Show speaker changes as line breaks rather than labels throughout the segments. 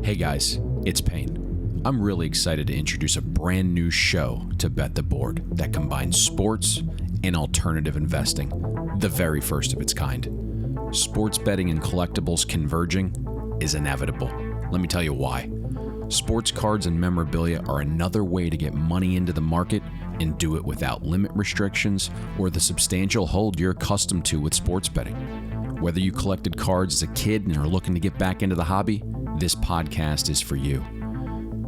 Hey guys, it's Payne. I'm really excited to introduce a brand new show to Bet the Board that combines sports and alternative investing, the very first of its kind. Sports betting and collectibles converging is inevitable. Let me tell you why. Sports cards and memorabilia are another way to get money into the market and do it without limit restrictions or the substantial hold you're accustomed to with sports betting. Whether you collected cards as a kid and are looking to get back into the hobby, this podcast is for you.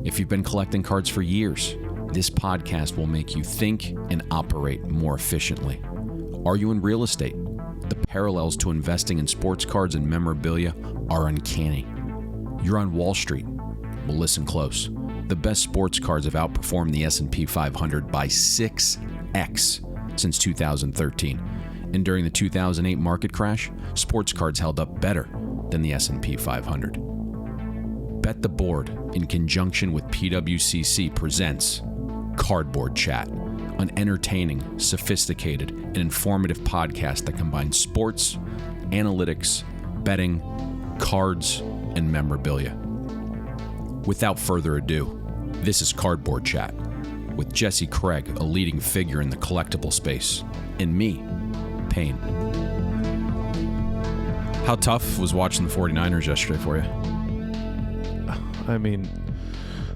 If you've been collecting cards for years, this podcast will make you think and operate more efficiently. Are you in real estate? The parallels to investing in sports cards and memorabilia are uncanny. You're on Wall Street. Well, listen close. The best sports cards have outperformed the S&P 500 by 6x since 2013. And during the 2008 market crash, sports cards held up better than the S&P 500. Bet the Board, in conjunction with PWCC, presents CardBoardChat, an entertaining, sophisticated, and informative podcast that combines sports, analytics, betting, cards, and memorabilia. Without further ado, this is CardBoardChat with Jesse Craig, a leading figure in the collectible space, and me, Payne. How tough was watching the 49ers yesterday for you?
I mean,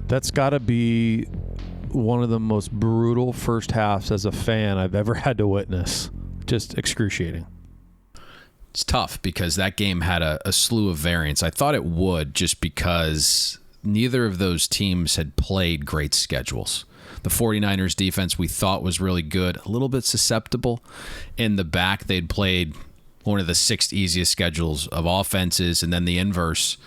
that's got to be one of the most brutal first halves as a fan I've ever had to witness. Just excruciating.
It's tough because that game had a slew of variants. I thought it would, just because neither of those teams had played great schedules. The 49ers defense we thought was really good, a little bit susceptible. In the back, they'd played one of the 6 easiest schedules of offenses, and then the inverse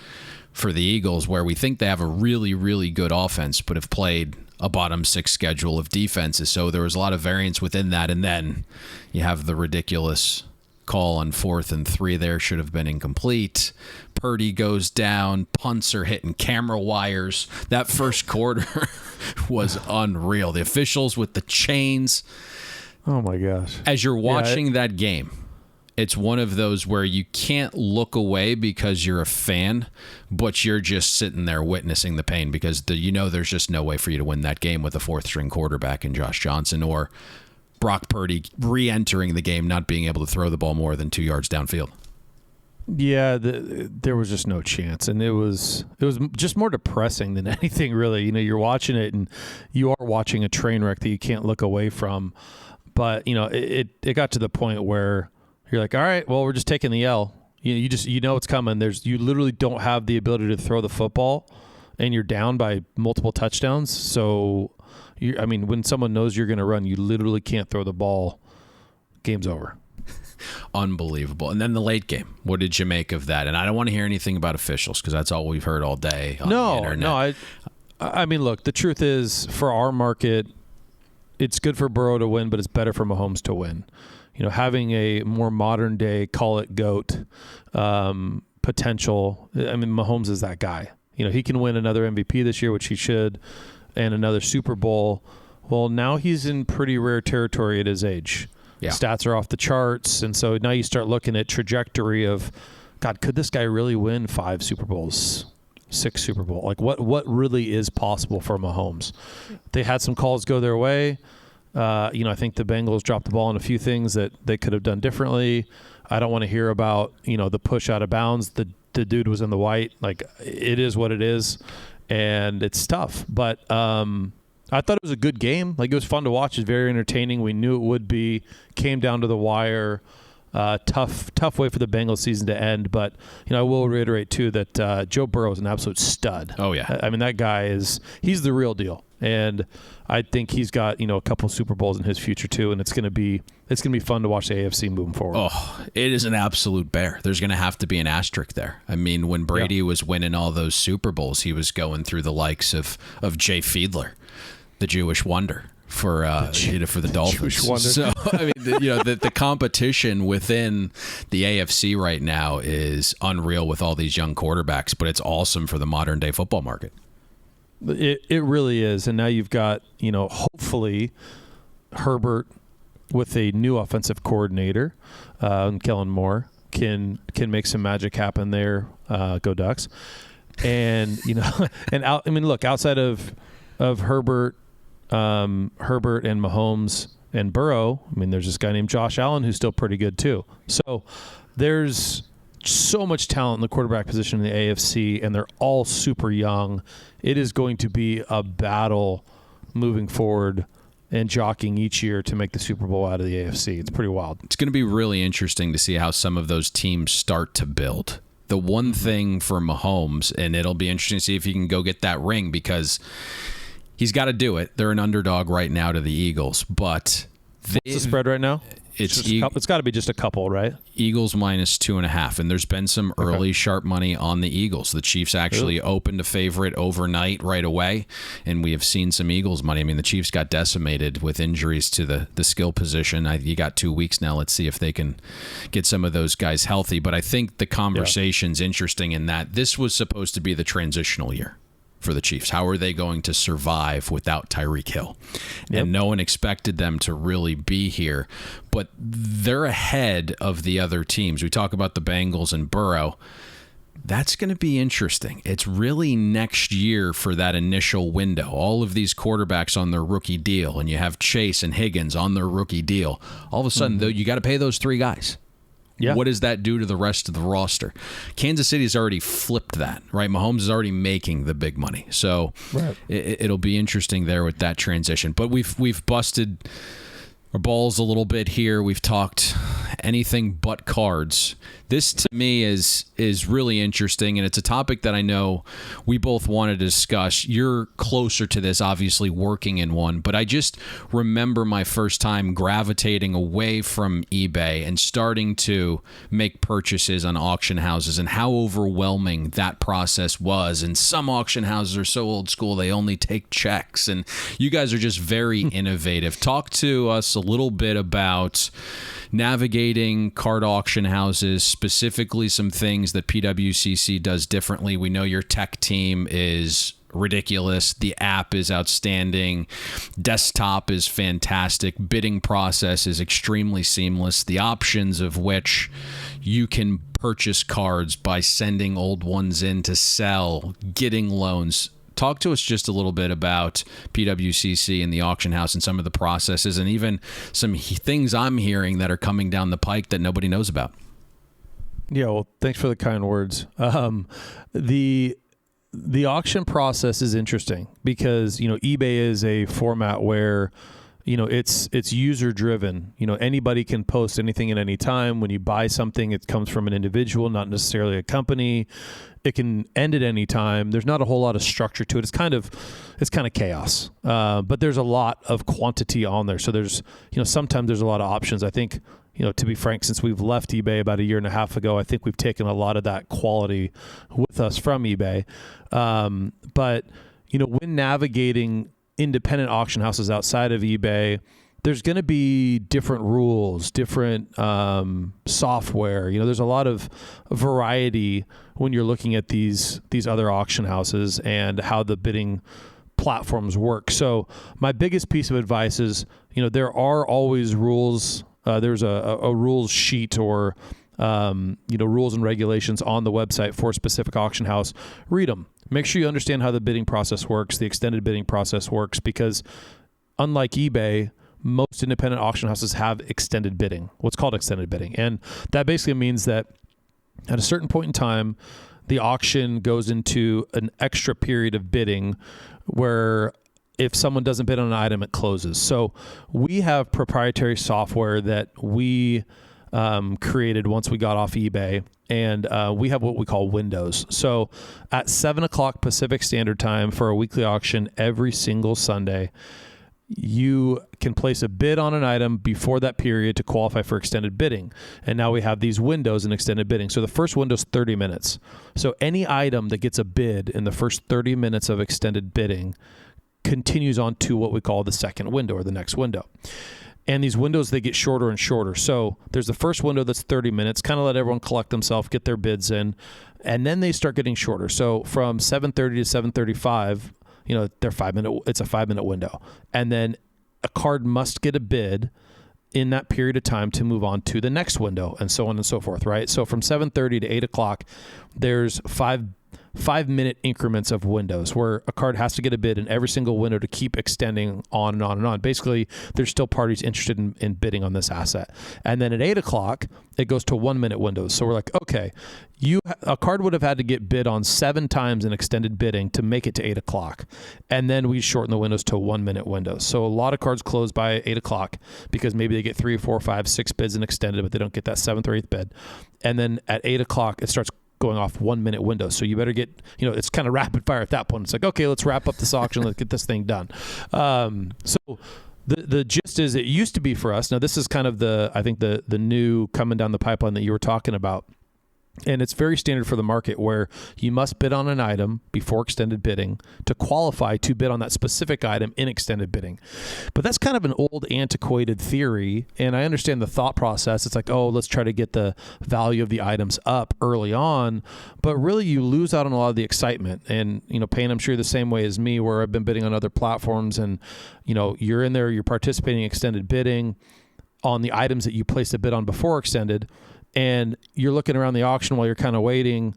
for the Eagles, where we think they have a really, really good offense, but have played a bottom 6 schedule of defenses. So there was a lot of variance within that. And then you have the ridiculous call on 4th and 3 there, should have been incomplete. Purdy goes down, punts are hitting camera wires. That first quarter was unreal. The officials with the chains.
Oh my gosh.
As you're watching that game, it's one of those where you can't look away because you're a fan, but you're just sitting there witnessing the pain because there's just no way for you to win that game with a 4th-string quarterback in Josh Johnson or Brock Purdy re-entering the game, not being able to throw the ball more than 2 yards downfield.
Yeah, there was just no chance, and it was just more depressing than anything, really. You're watching it, and you are watching a train wreck that you can't look away from. But it got to the point where you're like, all right, well, we're just taking the L. You know it's coming. You literally don't have the ability to throw the football, and you're down by multiple touchdowns. So, when someone knows you're going to run, you literally can't throw the ball. Game's over.
Unbelievable. And then the late game. What did you make of that? And I don't want to hear anything about officials because that's all we've heard all day on the internet.
No. I mean, look, the truth is, for our market, it's good for Burrow to win, but it's better for Mahomes to win. Having a more modern day, call it GOAT potential. I mean, Mahomes is that guy. He can win another MVP this year, which he should, and another Super Bowl. Well, now he's in pretty rare territory at his age. Yeah. Stats are off the charts, and so now you start looking at trajectory of, God, could this guy really win 5 Super Bowls, 6 Super Bowl? Like, what really is possible for Mahomes? They had some calls go their way. I think the Bengals dropped the ball on a few things that they could have done differently. I don't want to hear about, the push out of bounds. The dude was in the white. Like, it is what it is, and it's tough. But I thought it was a good game. Like, it was fun to watch. It's very entertaining. We knew it would be. Came down to the wire. Tough way for the Bengals season to end. But, I will reiterate, too, that Joe Burrow is an absolute stud.
Oh, yeah.
I mean, that guy he's the real deal. And I think he's got, a couple Super Bowls in his future, too. And it's going to be fun to watch the AFC moving forward.
Oh, it is an absolute bear. There's going to have to be an asterisk there. I mean, when Brady was winning all those Super Bowls, he was going through the likes of Jay Fiedler, the Jewish wonder. For the Dolphins. So I mean, the competition within the AFC right now is unreal with all these young quarterbacks, but it's awesome for the modern day football market.
It really is, and now you've got hopefully Herbert with a new offensive coordinator, Kellen Moore can make some magic happen there. Go Ducks. And, look, outside of Herbert and Mahomes and Burrow, there's this guy named Josh Allen who's still pretty good too. So there's so much talent in the quarterback position in the AFC, and they're all super young. It is going to be a battle moving forward and jockeying each year to make the Super Bowl out of the AFC. It's pretty wild.
It's going to be really interesting to see how some of those teams start to build. The one thing for Mahomes, and it'll be interesting to see if he can go get that ring, because he's got to do it. They're an underdog right now to the Eagles, but
what's the spread right now?
It's
got to be just a couple, right?
Eagles -2.5, and there's been some early sharp money on the Eagles. The Chiefs actually opened a favorite overnight right away, and we have seen some Eagles money. The Chiefs got decimated with injuries to the skill position. You got 2 weeks now. Let's see if they can get some of those guys healthy. But I think the conversation's interesting in that this was supposed to be the transitional year for the Chiefs. How are they going to survive without Tyreek Hill? Yep. And no one expected them to really be here, but they're ahead of the other teams. We talk about the Bengals and Burrow. That's going to be interesting. It's really next year for that initial window. All of these quarterbacks on their rookie deal, and you have Chase and Higgins on their rookie deal. All of a sudden, though, you got to pay those three guys. Yeah. What does that do to the rest of the roster? Kansas City has already flipped that, right? Mahomes is already making the big money. So it'll be interesting there with that transition. But we've busted our balls a little bit here. We've talked anything but cards. This, to me, is really interesting, and it's a topic that I know we both want to discuss. You're closer to this, obviously, working in one, but I just remember my first time gravitating away from eBay and starting to make purchases on auction houses and how overwhelming that process was. And some auction houses are so old school, they only take checks, and you guys are just very innovative. Talk to us a little bit about navigating card auction houses, specifically some things that PWCC does differently. We know your tech team is ridiculous. The app is outstanding. Desktop is fantastic. Bidding process is extremely seamless. The options of which you can purchase cards by sending old ones in to sell, getting loans. Talk to us just a little bit about PWCC and the auction house and some of the processes, and even some things I'm hearing that are coming down the pike that nobody knows about.
Yeah, well, thanks for the kind words. The auction process is interesting because, eBay is a format where, it's user driven. Anybody can post anything at any time. When you buy something, it comes from an individual, not necessarily a company. It can end at any time. There's not a whole lot of structure to it. It's kind of chaos. But there's a lot of quantity on there. So there's, sometimes there's a lot of options. I think, to be frank, since we've left eBay about 1.5 years ago, I think we've taken a lot of that quality with us from eBay. But, when navigating independent auction houses outside of eBay, there's going to be different rules, different software. There's a lot of variety when you're looking at these other auction houses and how the bidding platforms work. So my biggest piece of advice is, there are always rules. There's a rules sheet or rules and regulations on the website for a specific auction house. Read them. Make sure you understand how the bidding process works, the extended bidding process works, because unlike eBay, most independent auction houses have extended bidding, what's called extended bidding. And that basically means that at a certain point in time, the auction goes into an extra period of bidding where if someone doesn't bid on an item, it closes. So we have proprietary software that we created once we got off eBay, and we have what we call windows. So at 7 o'clock Pacific Standard Time for a weekly auction every single Sunday, you can place a bid on an item before that period to qualify for extended bidding. And now we have these windows in extended bidding. So the first window is 30 minutes. So any item that gets a bid in the first 30 minutes of extended bidding continues on to what we call the second window or the next window. And these windows, they get shorter and shorter. So there's the first window that's 30 minutes, kind of let everyone collect themselves, get their bids in, and then they start getting shorter. So from 7:30 to 7:35, they're 5 minute. It's a 5 minute window, and then a card must get a bid in that period of time to move on to the next window, and so on and so forth. Right. So from 7:30 to 8 o'clock, there's five 5-minute increments of windows where a card has to get a bid in every single window to keep extending on and on and on. Basically, there's still parties interested in bidding on this asset. And then at 8 o'clock, it goes to 1-minute windows. So we're like, okay, a card would have had to get bid on 7 times in extended bidding to make it to 8 o'clock. And then we shorten the windows to 1-minute windows. So a lot of cards close by 8 o'clock because maybe they get 3, 4, 5, 6 bids in extended, but they don't get that 7th or 8th bid. And then at 8 o'clock, it starts going off 1-minute windows. So you better get, it's kind of rapid fire at that point. It's like, okay, let's wrap up this auction. Let's get this thing done. So the gist is, it used to be for us. Now this is kind of the new coming down the pipeline that you were talking about. And it's very standard for the market where you must bid on an item before extended bidding to qualify to bid on that specific item in extended bidding. But that's kind of an old, antiquated theory. And I understand the thought process. It's like, oh, let's try to get the value of the items up early on. But really, you lose out on a lot of the excitement. And, Payne, I'm sure you're the same way as me, where I've been bidding on other platforms. And, you're in there, you're participating in extended bidding on the items that you placed a bid on before extended. And you're looking around the auction while you're kind of waiting,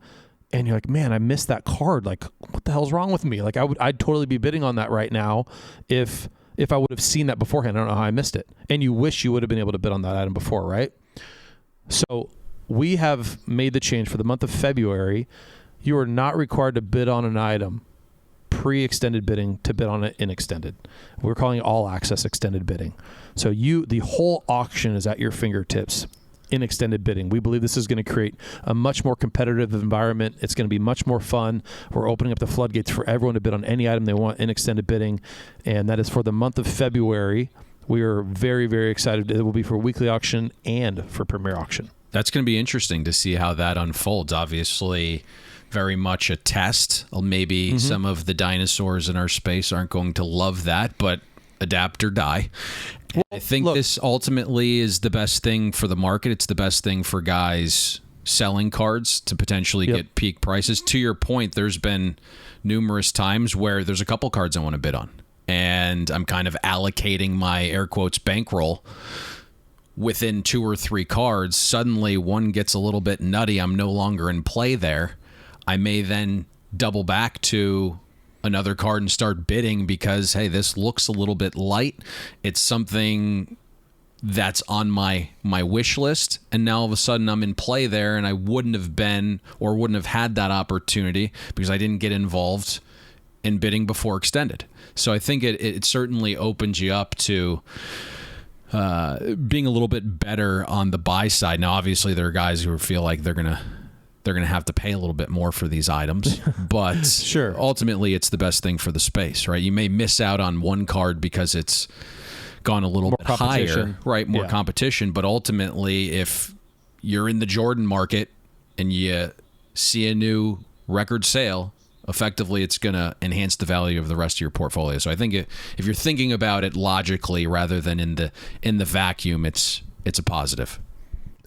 and you're like, man, I missed that card. Like, what the hell's wrong with me? Like, I'd totally be bidding on that right now if I would have seen that beforehand. I don't know how I missed it. And you wish you would have been able to bid on that item before, right? So we have made the change for the month of February. You are not required to bid on an item pre-extended bidding to bid on it in extended. We're calling it all access extended bidding. So the whole auction is at your fingertips in extended bidding. We believe this is going to create a much more competitive environment. It's going to be much more fun. We're opening up the floodgates for everyone to bid on any item they want in extended bidding, and that is for the month of February. We are very, very excited. It will be for weekly auction and for premier auction.
That's going to be interesting to see how that unfolds. Obviously, very much a test. Maybe some of the dinosaurs in our space aren't going to love that, but adapt or die. Well, I think this ultimately is the best thing for the market. It's the best thing for guys selling cards to potentially get peak prices. To your point, there's been numerous times where there's a couple cards I want to bid on, and I'm kind of allocating my air quotes bankroll within 2 or 3 cards. Suddenly one gets a little bit nutty. I'm no longer in play there. I may then double back to another card and start bidding because, hey, this looks a little bit light. It's something that's on my wish list, and now all of a sudden I'm in play there, and I wouldn't have been or wouldn't have had that opportunity because I didn't get involved in bidding before extended. So I think it certainly opens you up to being a little bit better on the buy side. Now, obviously, there are guys who feel like they're gonna have to pay a little bit more for these items, but
sure,
ultimately it's the best thing for the space, right? You may miss out on one card because it's gone a little bit higher, right? More competition, but ultimately if you're in the Jordan market and you see a new record sale, effectively it's going to enhance the value of the rest of your portfolio. So I think if you're thinking about it logically rather than in the vacuum, it's a positive.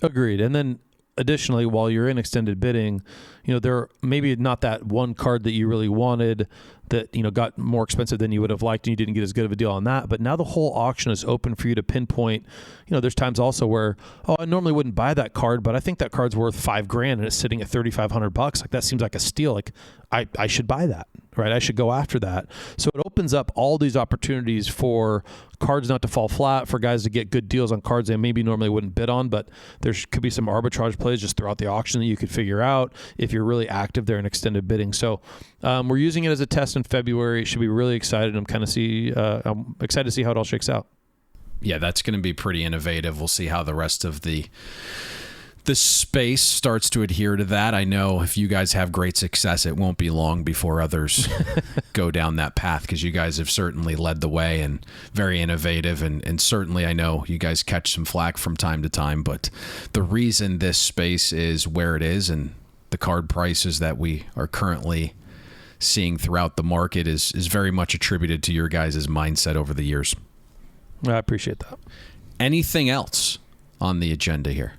Agreed. And then additionally, while you're in extended bidding, there maybe not that one card that you really wanted that, got more expensive than you would have liked and you didn't get as good of a deal on that. But now the whole auction is open for you to pinpoint. There's times also where, I normally wouldn't buy that card, but I think that card's worth $5,000 and it's sitting at $3,500. Like, that seems like a steal. Like, I should buy that, right? I should go after that. So it opens up all these opportunities for cards not to fall flat, for guys to get good deals on cards they maybe normally wouldn't bid on, but there could be some arbitrage plays just throughout the auction that you could figure out if you're really active there in extended bidding. So we're using it as a test in February. It should be really excited. I'm excited to see how it all shakes out.
Yeah, that's going to be pretty innovative. We'll see how the rest of the space starts to adhere to that. I know if you guys have great success, it won't be long before others go down that path, because you guys have certainly led the way and very innovative. And certainly I know you guys catch some flack from time to time, but the reason this space is where it is and the card prices that we are currently seeing throughout the market is very much attributed to your guys' mindset over the years.
I appreciate that.
Anything else on the agenda here?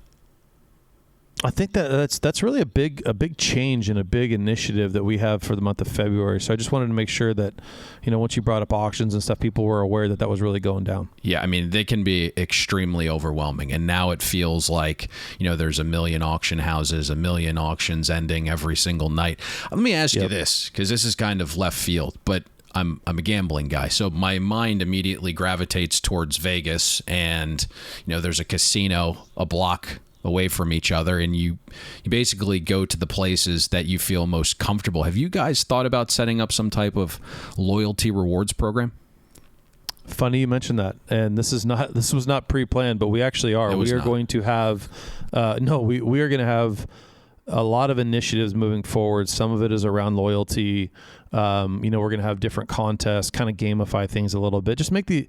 I think that's really a big change and a big initiative that we have for the month of February. So I just wanted to make sure that, once you brought up auctions and stuff, people were aware that was really going down.
Yeah, I mean, they can be extremely overwhelming. And now it feels like, there's a million auction houses, a million auctions ending every single night. Let me ask you this, because this is kind of left field, but I'm a gambling guy, so my mind immediately gravitates towards Vegas, and there's a casino a block away from each other, and you basically go to the places that you feel most comfortable. Have you guys thought about setting up some type of loyalty rewards program?
Funny you mentioned that, and this was not pre-planned, but we actually are. We are going to have we are going to have a lot of initiatives moving forward. Some of it is around loyalty. We're going to have different contests, kind of gamify things a little bit. Just make the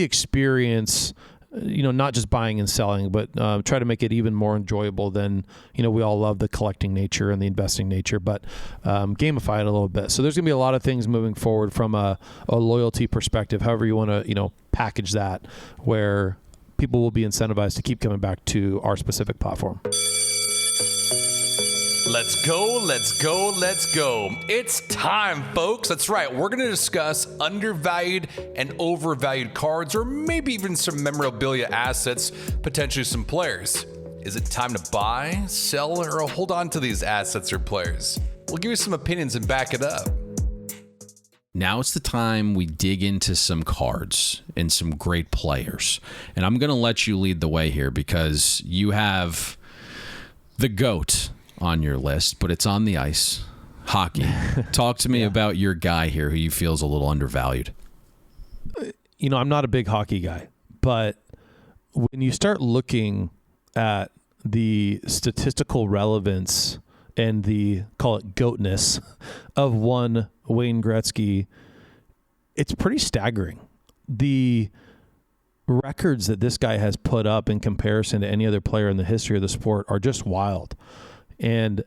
experience, not just buying and selling, but try to make it even more enjoyable than, we all love the collecting nature and the investing nature, but gamify it a little bit. So there's going to be a lot of things moving forward from a loyalty perspective, however you want to, package that, where people will be incentivized to keep coming back to our specific platform.
Let's go, let's go, let's go. It's time, folks. That's right. We're going to discuss undervalued and overvalued cards, or maybe even some memorabilia assets, potentially some players. Is it time to buy, sell, or hold on to these assets or players? We'll give you some opinions and back it up.
Now it's the time we dig into some cards and some great players. And I'm going to let you lead the way here because you have the GOAT on your list, but it's on the ice. Hockey. Talk to me about your guy here who you feel is a little undervalued.
I'm not a big hockey guy, but when you start looking at the statistical relevance and the, call it goatness, of one Wayne Gretzky, it's pretty staggering. The records that this guy has put up in comparison to any other player in the history of the sport are just wild. And,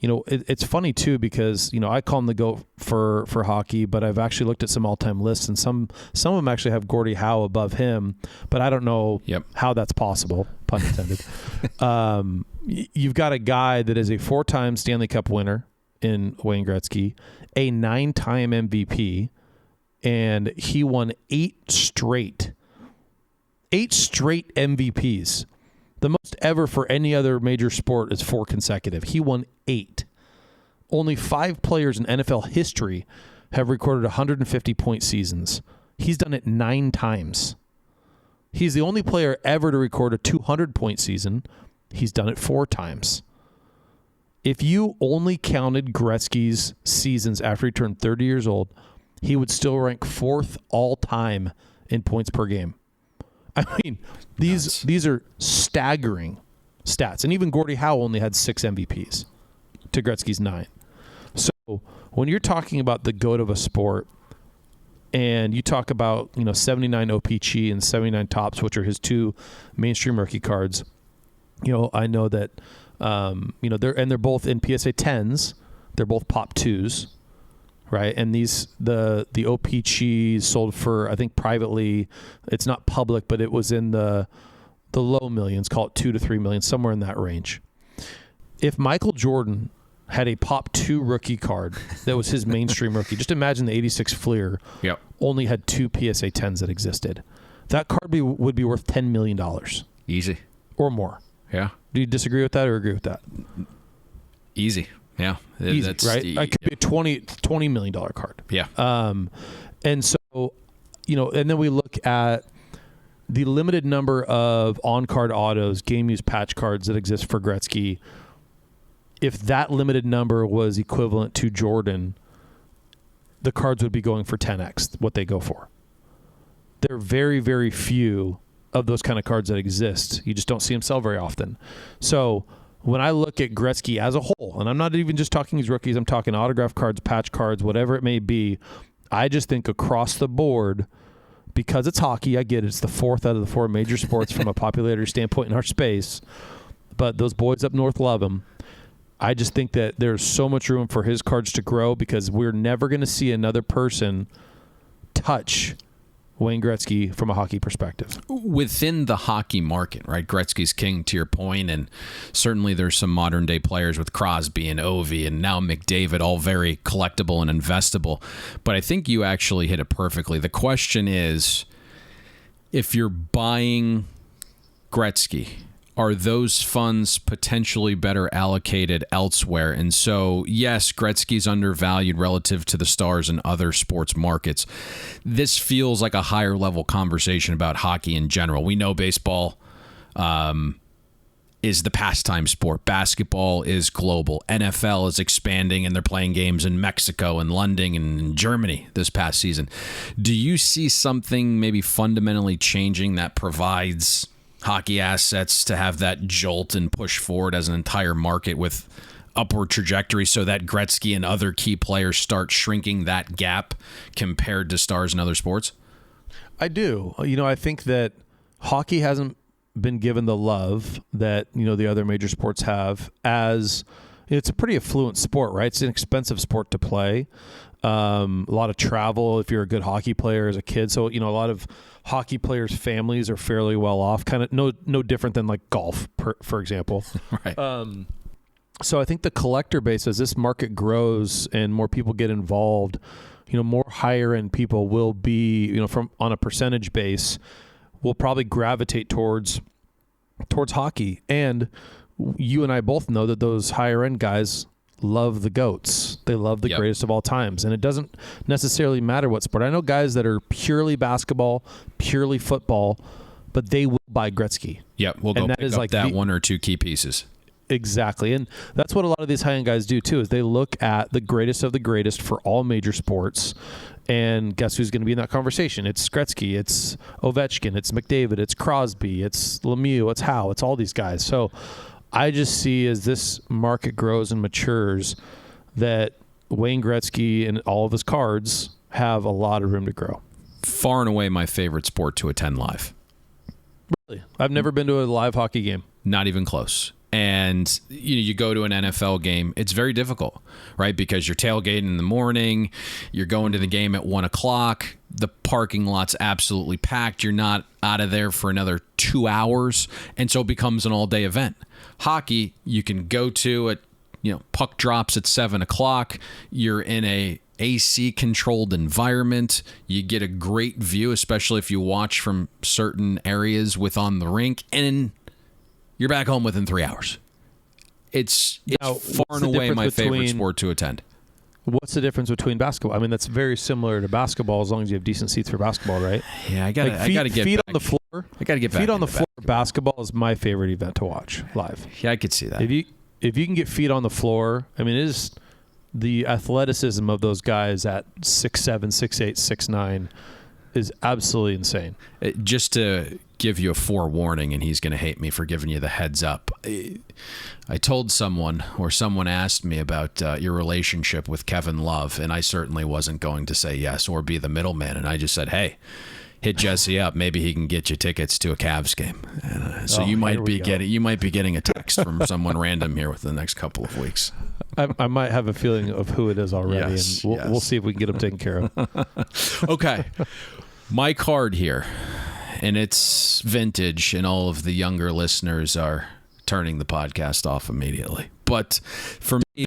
it's funny, too, because, I call him the GOAT for hockey, but I've actually looked at some all-time lists, and some of them actually have Gordie Howe above him, but I don't know how that's possible, pun intended. You've got a guy that is a 4-time Stanley Cup winner in Wayne Gretzky, a 9-time MVP, and he won 8 straight MVPs. The most ever for any other major sport is 4 consecutive. He won 8. Only 5 players in NFL history have recorded 150-point seasons. He's done it 9 times. He's the only player ever to record a 200-point season. He's done it 4 times. If you only counted Gretzky's seasons after he turned 30 years old, he would still rank 4th all-time in points per game. I mean, these are staggering stats. And even Gordie Howe only had 6 MVPs to Gretzky's 9. So when you're talking about the GOAT of a sport, and you talk about 79 OPC and 79 Tops, which are his 2 mainstream rookie cards, I know that they're both in PSA 10s. They're both Pop 2s. Right, and the OPC sold for, I think privately, it's not public, but it was in the low millions, call it 2 to 3 million, somewhere in that range. If Michael Jordan had a Pop 2 rookie card that was his mainstream rookie, just imagine the 86 Fleer only had 2 PSA 10s that existed. That card would be worth $10 million.
Easy.
Or more.
Yeah.
Do you disagree with that or agree with that?
Easy. Yeah,
easy, that's right. It could be a $20 million card.
Yeah.
And so, and then we look at the limited number of on-card autos, game-used patch cards that exist for Gretzky. If that limited number was equivalent to Jordan, the cards would be going for 10x what they go for. There are very, very few of those kind of cards that exist. You just don't see them sell very often. So when I look at Gretzky as a whole, and I'm not even just talking his rookies, I'm talking autograph cards, patch cards, whatever it may be, I just think across the board, because it's hockey, I get it, it's the 4th out of the 4 major sports from a popularity standpoint in our space, but those boys up north love him. I just think that there's so much room for his cards to grow because we're never going to see another person touch Wayne Gretzky from a hockey perspective.
Within the hockey market, right? Gretzky's king, to your point, and certainly there's some modern day players with Crosby and Ovi and now McDavid, all very collectible and investable. But I think you actually hit it perfectly. The question is, if you're buying Gretzky, are those funds potentially better allocated elsewhere? And so, yes, Gretzky's undervalued relative to the stars in other sports markets. This feels like a higher level conversation about hockey in general. We know baseball is the pastime sport. Basketball is global. NFL is expanding, and they're playing games in Mexico and London and Germany this past season. Do you see something maybe fundamentally changing that provides hockey assets to have that jolt and push forward as an entire market with upward trajectory, so that Gretzky and other key players start shrinking that gap compared to stars in other sports?
I do. I think that hockey hasn't been given the love that, the other major sports have, as it's a pretty affluent sport, right? It's an expensive sport to play. A lot of travel if you're a good hockey player as a kid. So, a lot of hockey players' families are fairly well off, kind of no different than like golf, for example.
Right.
So I think the collector base, as this market grows and more people get involved, more higher end people will be, from on a percentage base, will probably gravitate towards hockey. And you and I both know that those higher end guys love the GOATs. They love the greatest of all times. And it doesn't necessarily matter what sport. I know guys that are purely basketball, purely football, but they will buy Gretzky.
Yep, we'll go pick up that one or two key pieces.
Exactly. And that's what a lot of these high-end guys do too, is they look at the greatest of the greatest for all major sports. And guess who's going to be in that conversation? It's Gretzky, it's Ovechkin, it's McDavid, it's Crosby, it's Lemieux, it's Howe, it's all these guys. So I just see, as this market grows and matures, that Wayne Gretzky and all of his cards have a lot of room to grow.
Far and away my favorite sport to attend live.
Really? I've never been to a live hockey game.
Not even close. And you go to an NFL game, it's very difficult, right? Because you're tailgating in the morning, you're going to the game at 1 o'clock, the parking lot's absolutely packed, you're not out of there for another 2 hours, and so it becomes an all-day event. Hockey, you can go to at, puck drops at 7 o'clock, you're in a AC-controlled environment, you get a great view, especially if you watch from certain areas on the rink, and you're back home within 3 hours. It's far and away my favorite sport to attend.
What's the difference between basketball? I mean, that's very similar to basketball, as long as you have decent seats for basketball, right?
Yeah, I gotta get
feet
back.
on the floor.
I gotta get back.
Feet on the floor. Basketball is my favorite event to watch live.
Yeah, I could see that.
If you can get feet on the floor, I mean, it is the athleticism of those guys at 6'7", 6'8", 6'9", is absolutely insane.
Just to give you a forewarning, and he's going to hate me for giving you the heads up. I told someone, or someone asked me about your relationship with Kevin Love, and I certainly wasn't going to say yes or be the middleman. And I just said, hey, hit Jesse up. Maybe he can get you tickets to a Cavs game. So you might be getting a text from someone random here within the next couple of weeks.
I might have a feeling of who it is already,
yes,
and we'll see if we can get them taken care
of. Okay. My card here, and it's vintage, and all of the younger listeners are turning the podcast off immediately. But for me,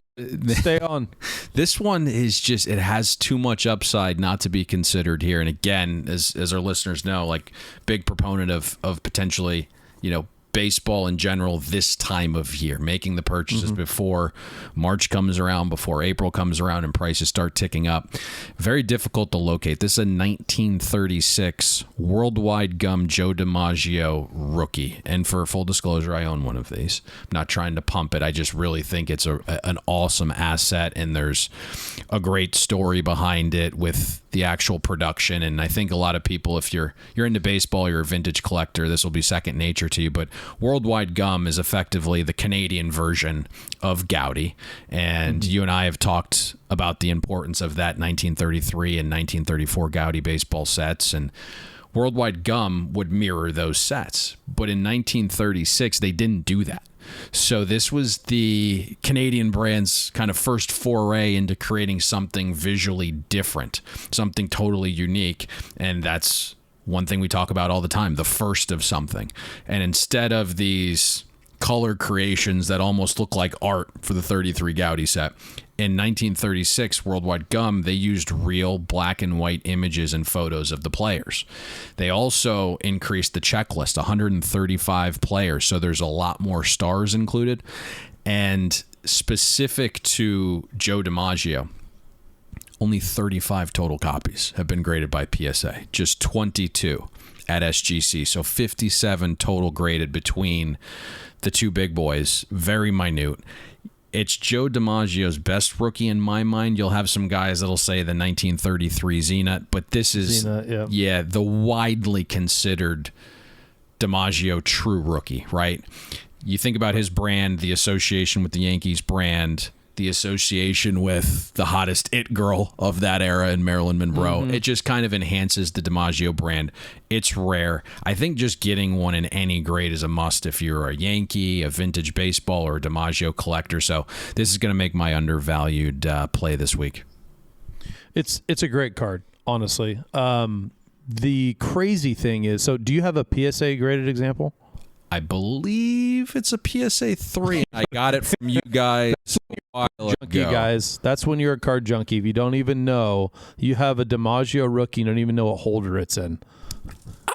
stay on.
This one is just, it has too much upside not to be considered here. And again, as our listeners know, like, big proponent of potentially, baseball in general this time of year, making the purchases before March comes around, before April comes around, and prices start ticking up. Very difficult to locate. This is a 1936 Worldwide Gum Joe DiMaggio rookie. And for full disclosure, I own one of these. I'm not trying to pump it. I just really think it's an awesome asset, and there's a great story behind it with the actual production. And I think a lot of people, if you're into baseball, you're a vintage collector, this will be second nature to you. But Worldwide Gum is effectively the Canadian version of Gowdy. And you and I have talked about the importance of that 1933 and 1934 Gowdy baseball sets. And Worldwide Gum would mirror those sets. But in 1936, they didn't do that. So this was the Canadian brand's kind of first foray into creating something visually different, something totally unique. And that's one thing we talk about all the time, the first of something. And instead of these color creations that almost look like art for the 33 Gaudi set, in 1936 Worldwide Gum, they used real black and white images and photos of the players. They also increased the checklist, 135 players, so there's a lot more stars included. And specific to Joe DiMaggio, only 35 total copies have been graded by PSA, just 22 at SGC. So 57 total graded between the two big boys, very minute. It's Joe DiMaggio's best rookie in my mind. You'll have some guys that'll say the 1933 Zenith, but this is, the widely considered DiMaggio true rookie, right? You think about his brand, the association with the Yankees brand, the association with the hottest it girl of that era in Marilyn Monroe. It just kind of enhances the DiMaggio brand. It's rare. I think just getting one in any grade is a must if you're a Yankee, a vintage baseball, or a DiMaggio collector. So this is going to make my undervalued play this week.
It's a great card, honestly. The crazy thing is, so do you have a PSA graded example?
I believe it's a PSA 3. I got it from you guys a while
junkie
ago.
Guys, that's when you're a card junkie. If you don't even know, you have a DiMaggio rookie, you don't even know what holder it's in.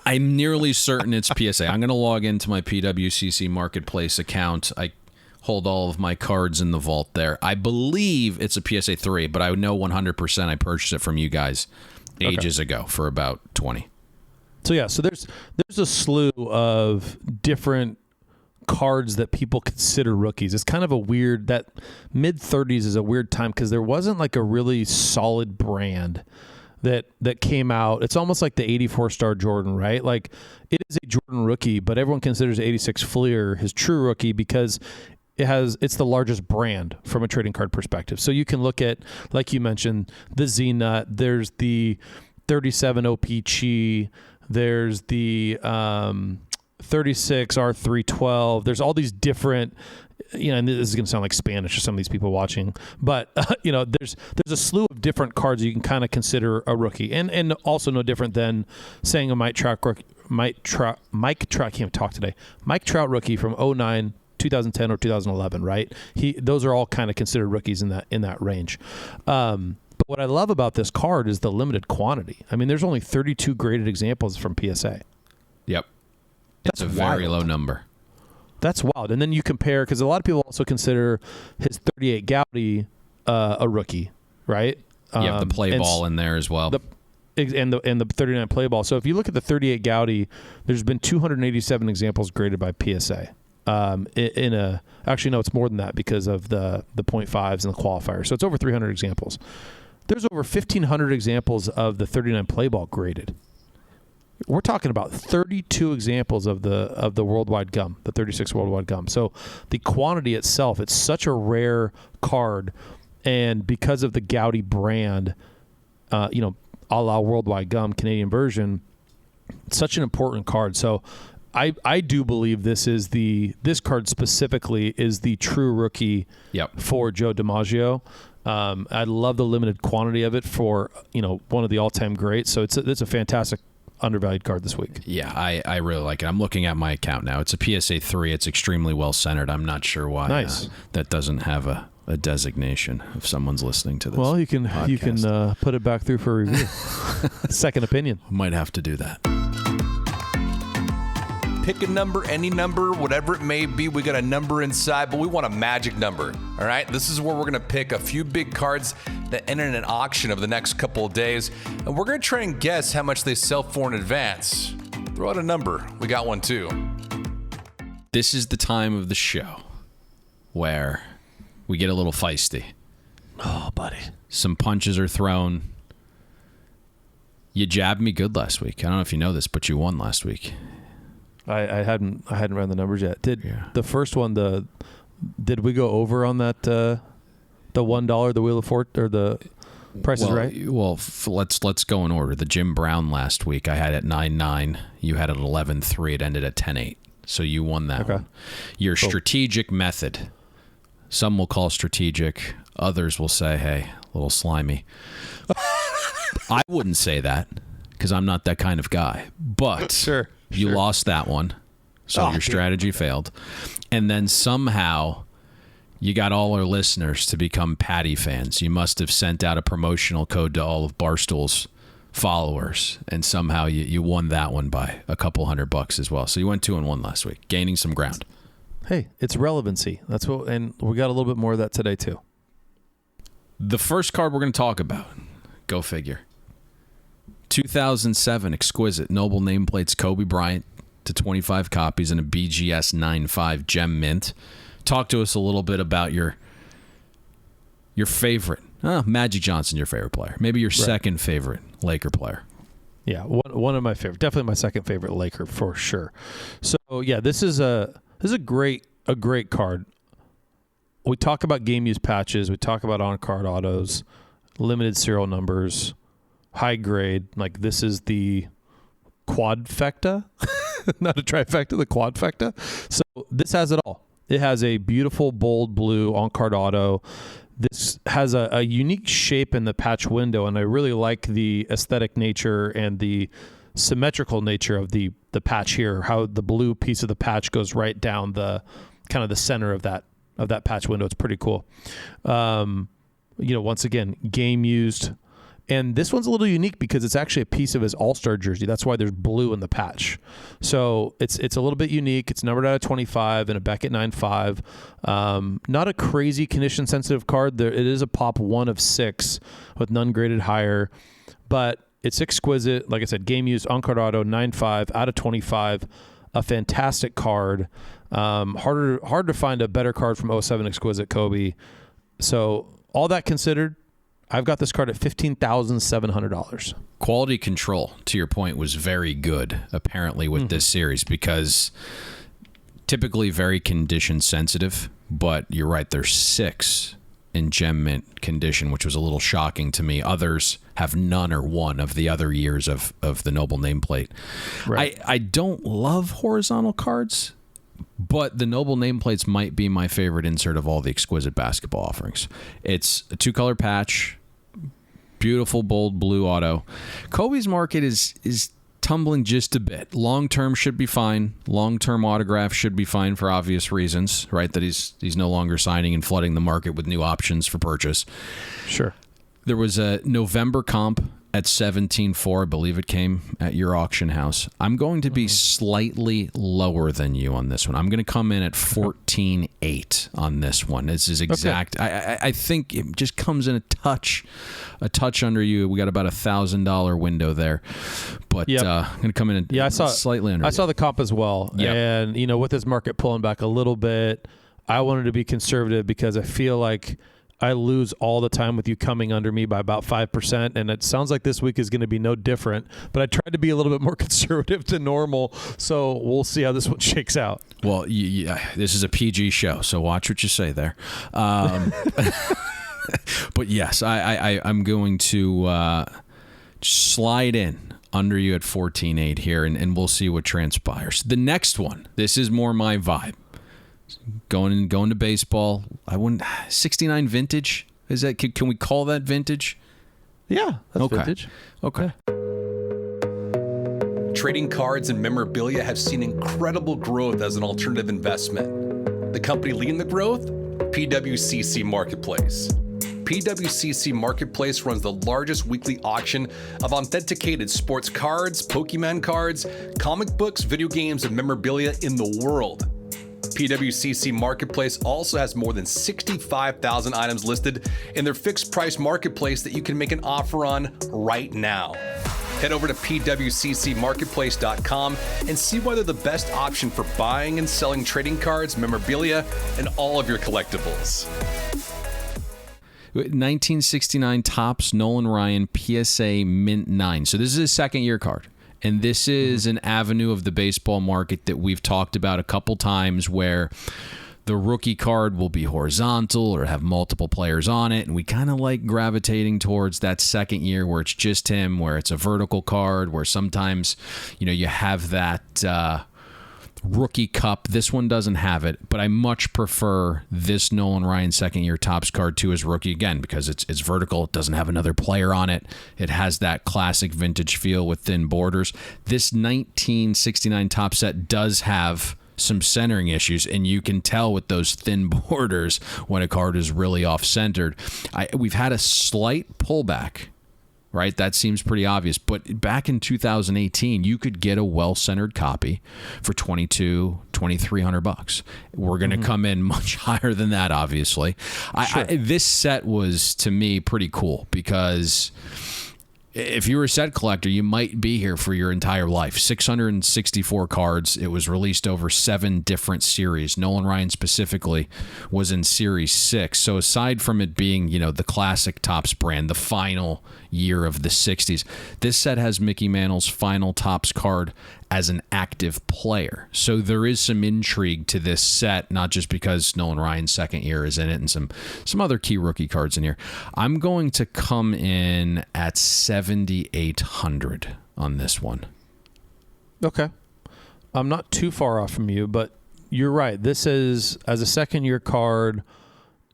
I'm nearly certain it's PSA. I'm going to log into my PWCC Marketplace account. I hold all of my cards in the vault there. I believe it's a PSA 3, but I know 100% I purchased it from you guys ages ago for about 20.
So there's a slew of different cards that people consider rookies. It's kind of a weird, that mid-30s is a weird time because there wasn't like a really solid brand that came out. It's almost like the 84 Star Jordan, right? Like it is a Jordan rookie, but everyone considers 86 Fleer his true rookie because it's the largest brand from a trading card perspective. So you can look at, like you mentioned, the Z-Nut, there's the 37 OP Chi, there's the 36 R312. There's all these different, and this is going to sound like Spanish to some of these people watching, but there's a slew of different cards you can kind of consider a rookie, and also no different than saying a Mike Trout I can't talk today. Mike Trout rookie from 09, 2010 or 2011, right? Those are all kind of considered rookies in that range. But what I love about this card is the limited quantity. I mean, there's only 32 graded examples from PSA.
Yep. That's a very low number.
That's wild. And then you compare, because a lot of people also consider his 38 Gaudi a rookie, right?
You have the play ball in there as well.
And the 39 play ball. So if you look at the 38 Gaudi, there's been 287 examples graded by PSA. Actually, no, it's more than that because of the 0.5s and the qualifier. So it's over 300 examples. There's over 1,500 examples of the 39 play ball graded. We're talking about 32 examples of the Worldwide Gum, the 36 Worldwide Gum. So the quantity itself, it's such a rare card, and because of the Gaudi brand, a la Worldwide Gum Canadian version, it's such an important card. So I do believe this card specifically is the true rookie for Joe DiMaggio. I love the limited quantity of it for one of the all-time greats. So it's a fantastic undervalued card this week.
Yeah, I really like it. I'm looking at my account now. It's a PSA 3. It's extremely well centered. I'm not sure why that doesn't have a designation if someone's listening to this.
Well, you can put it back through for review. Second opinion.
Might have to do that.
Pick a number, any number, whatever it may be. We got a number inside, but we want a magic number. All right, this is where we're going to pick a few big cards that enter in an auction over the next couple of days, and we're going to try and guess how much they sell for in advance. Throw out a number. We got one too.
This is the time of the show where we get a little feisty.
Oh, buddy.
Some punches are thrown. You jabbed me good last week. I don't know if you know this, but you won last week.
I hadn't run the numbers yet. The first one, did we go over on that the $1 the Wheel of Fortune or the Price is Right?
Well, let's go in order. The Jim Brown last week I had at 9.9. You had at 11.3. It ended at 10.8. So you won that one. Your strategic method. Some will call strategic. Others will say, hey, a little slimy. I wouldn't say that. because I'm not that kind of guy. But you lost that one, so your strategy failed. And then somehow you got all our listeners to become Patty fans. You must have sent out a promotional code to all of Barstool's followers, and somehow you won that one by a couple $100 as well. So you went 2-1 last week, gaining some ground.
Hey, it's relevancy. That's what, and we got a little bit more of that today too.
The first card we're going to talk about, go figure. 2007 exquisite Noble nameplates Kobe Bryant to 25 copies in a BGS 9.5 gem mint. Talk to us a little bit about your favorite. Magic Johnson, your favorite player. Maybe your second favorite Laker player.
Yeah, one of my favorite. Definitely my second favorite Laker for sure. So yeah, this is a great card. We talk about game use patches. We talk about on card autos, limited serial numbers, high grade. Like this is the quadfecta, not a trifecta, the quadfecta. So this has it all. It has a beautiful bold blue on card auto. This has a unique shape in the patch window, and I really like the aesthetic nature and the symmetrical nature of the patch here, how the blue piece of the patch goes right down the kind of the center of that patch window. It's pretty cool. Once again, game used. And this one's a little unique because it's actually a piece of his All-Star jersey. That's why there's blue in the patch. So it's a little bit unique. It's numbered out of 25 and a Beckett 9.5. Not a crazy condition-sensitive card. It is a pop 1 of 6 with none graded higher. But it's exquisite. Like I said, game used, on-card auto, 9.5 out of 25. A fantastic card. Hard to find a better card from 07 exquisite Kobe. So all that considered, I've got this card at $15,700.
Quality control, to your point, was very good, apparently, with this series, because typically very condition sensitive, but you're right, there's 6 in gem mint condition, which was a little shocking to me. Others have none or 1 of the other years of the Noble nameplate. Right. I don't love horizontal cards, but the Noble nameplates might be my favorite insert of all the exquisite basketball offerings. It's a 2-color patch, beautiful bold blue auto. Kobe's market is tumbling just a bit. Long-term should be fine. Long-term autograph should be fine for obvious reasons, right? That he's no longer signing and flooding the market with new options for purchase.
Sure.
There was a November comp at 17.4, I believe it came at your auction house. I'm going to be slightly lower than you on this one. I'm going to come in at 14.8 on this one. This is exact. Okay. I think it just comes in a touch under you. We got about $1,000 window there, but I'm going to come in slightly under.
I saw the comp as well, and with this market pulling back a little bit, I wanted to be conservative because I feel like I lose all the time with you coming under me by about 5%, and it sounds like this week is going to be no different, but I tried to be a little bit more conservative to normal, so we'll see how this one shakes out.
Well, this is a PG show, so watch what you say there. But yes, I'm going to slide in under you at 14.8 here, and we'll see what transpires. The next one, this is more my vibe. Going to baseball. 69 vintage. Is that? Can we call that vintage?
Yeah, that's vintage.
Okay.
Trading cards and memorabilia have seen incredible growth as an alternative investment. The company leading the growth? PWCC Marketplace. PWCC Marketplace runs the largest weekly auction of authenticated sports cards, Pokemon cards, comic books, video games, and memorabilia in the world. PWCC Marketplace also has more than 65,000 items listed in their fixed price marketplace that you can make an offer on right now. Head over to pwccmarketplace.com and see why they're the best option for buying and selling trading cards, memorabilia, and all of your collectibles.
1969 Topps Nolan Ryan PSA Mint 9. So this is a second-year card. And this is an avenue of the baseball market that we've talked about a couple times where the rookie card will be horizontal or have multiple players on it. And we kind of like gravitating towards that second year where it's just him, where it's a vertical card, where sometimes, you have that Rookie Cup. This one doesn't have it, but I much prefer this Nolan Ryan second-year Topps card to his rookie, again, because it's vertical. It doesn't have another player on it. It has that classic vintage feel with thin borders. This 1969 Topps set does have some centering issues, and you can tell with those thin borders when a card is really off-centered. We've had a slight pullback, right? That seems pretty obvious. But back in 2018, you could get a well-centered copy for $2,300. We're going to come in much higher than that, obviously.
Sure.
This set was, to me, pretty cool because if you were a set collector, you might be here for your entire life. 664 cards. It was released over 7 different series. Nolan Ryan specifically was in Series 6. So aside from it being, the classic Topps brand, the final year of the 60s, this set has Mickey Mantle's final Topps card as an active player. So there is some intrigue to this set, not just because Nolan Ryan's second year is in it and some other key rookie cards in here. I'm going to come in at 7,800 on this one.
Okay. I'm not too far off from you, but you're right. This is, as a second year card,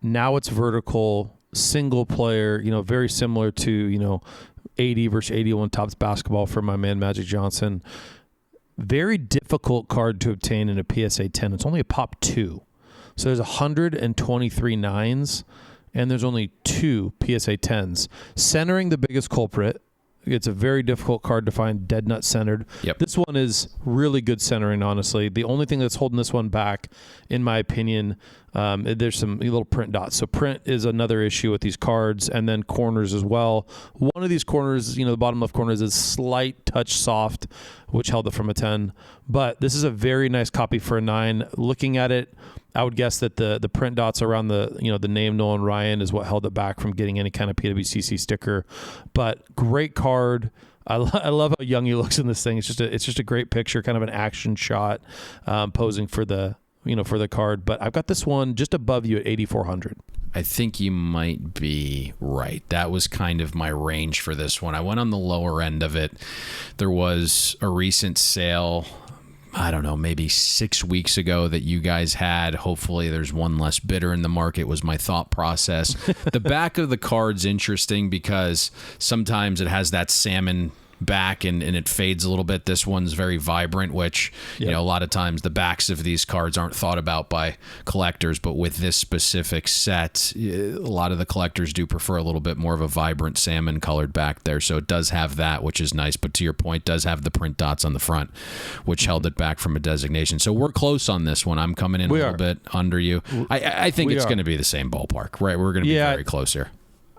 now it's vertical, single player, very similar to, 80 versus 81 Topps basketball for my man Magic Johnson. Very difficult card to obtain in a PSA 10. It's only a pop 2. So there's 123 9s, and there's only 2 PSA 10s. Centering the biggest culprit. It's a very difficult card to find dead nut centered.
Yep.
This one is really good centering, honestly. The only thing that's holding this one back, in my opinion, there's some little print dots. So print is another issue with these cards, and then corners as well. One of these corners, the bottom left corner is a slight touch soft, which held it from a 10. But this is a very nice copy for a 9. Looking at it, I would guess that the print dots around the name Nolan Ryan is what held it back from getting any kind of PWCC sticker. But great card. I love how young he looks in this thing. It's just a great picture, kind of an action shot, posing for the card. But I've got this one just above you at 8,400.
I think you might be right. That was kind of my range for this one. I went on the lower end of it. There was a recent sale, I don't know, maybe 6 weeks ago that you guys had. Hopefully there's one less bidder in the market, was my thought process. The back of the card's interesting because sometimes it has that salmon back and it fades a little bit. This one's very vibrant, which, a lot of times the backs of these cards aren't thought about by collectors, but with this specific set, a lot of the collectors do prefer a little bit more of a vibrant salmon colored back there. So it does have that, which is nice, but to your point, does have the print dots on the front, which held it back from a designation. So we're close on this one. I'm coming in a little bit under you. I think it's going to be the same ballpark, right? We're going to be very close here.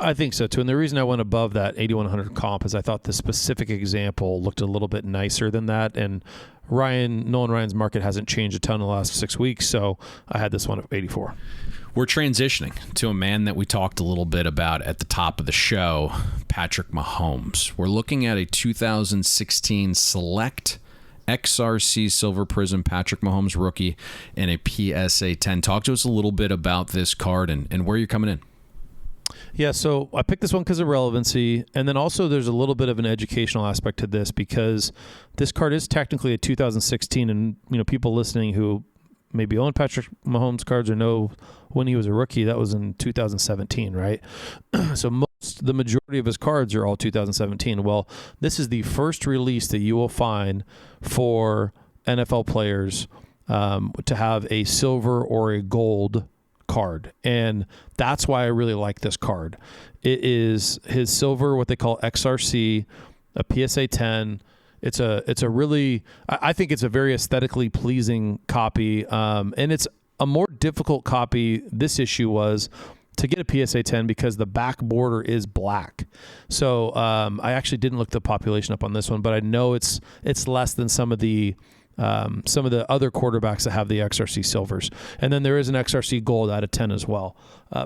I think so, too. And the reason I went above that 8,100 comp is I thought the specific example looked a little bit nicer than that. And Nolan Ryan's market hasn't changed a ton in the last 6 weeks, so I had this one at 84.
We're transitioning to a man that we talked a little bit about at the top of the show, Patrick Mahomes. We're looking at a 2016 Select XRC Silver Prism Patrick Mahomes rookie and a PSA 10. Talk to us a little bit about this card and where you're coming in.
Yeah, so I picked this one because of relevancy, and then also there's a little bit of an educational aspect to this because this card is technically a 2016, and people listening who maybe own Patrick Mahomes cards or know when he was a rookie, that was in 2017, right? So the majority of his cards are all 2017. Well, this is the first release that you will find for NFL players to have a silver or a gold card, and that's why I really like this card. It is his silver, what they call XRC, a PSA 10. It's a really, I think it's a very aesthetically pleasing copy, and it's a more difficult copy. This issue was to get a PSA 10 because the back border is black. So I actually didn't look the population up on this one, but I know it's less than some of the other quarterbacks that have the XRC silvers. And then there is an XRC gold out of 10 as well.